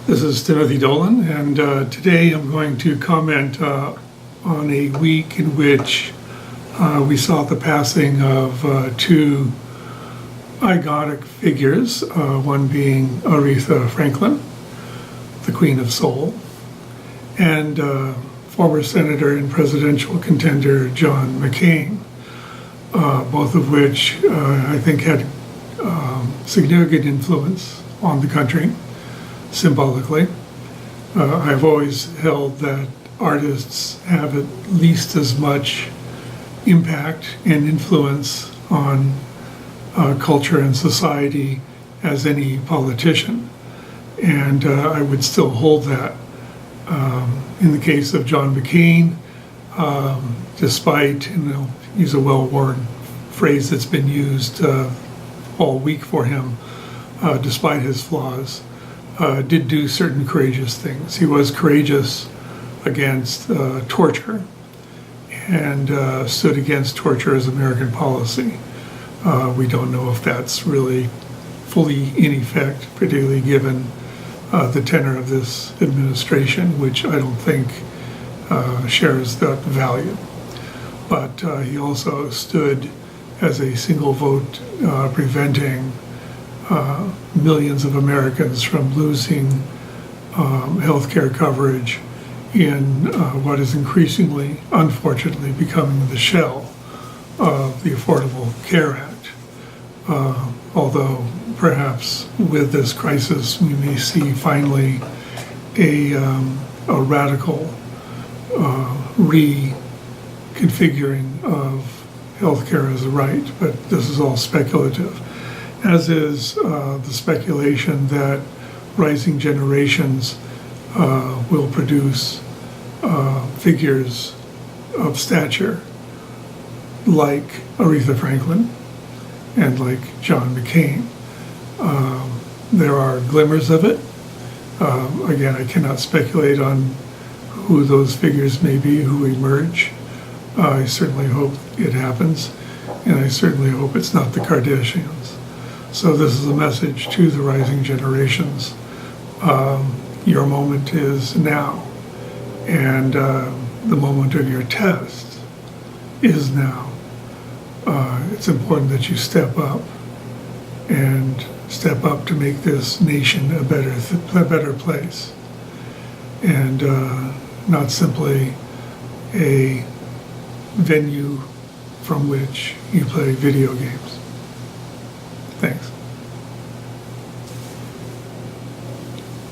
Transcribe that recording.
This is Timothy Dolan, and today I'm going to comment on a week in which we saw the passing of two iconic figures, one being Aretha Franklin, the Queen of Soul, and former Senator and presidential contender John McCain, both of which I think had significant influence on the country. Symbolically, I've always held that artists have at least as much impact and influence on culture and society as any politician, and I would still hold that. In the case of John McCain, despite, use a well-worn phrase that's been used all week for him, despite his flaws, did do certain courageous things. He was courageous against torture and stood against torture as American policy. We don't know if that's really fully in effect, particularly given the tenor of this administration, which I don't think shares that value. But he also stood as a single vote preventing millions of Americans from losing health care coverage in what is increasingly, unfortunately, becoming the shell of the Affordable Care Act. Although perhaps with this crisis we may see finally a radical reconfiguring of healthcare as a right, but this is all speculative. As is the speculation that rising generations will produce figures of stature like Aretha Franklin and like John McCain. There are glimmers of it. Again, I cannot speculate on who those figures may be who emerge. I certainly hope it happens, and I certainly hope it's not the Kardashians. So this is a message to the rising generations. Your moment is now, and the moment of your test is now. It's important that you step up to make this nation a better place, and not simply a venue from which you play video games. Thanks.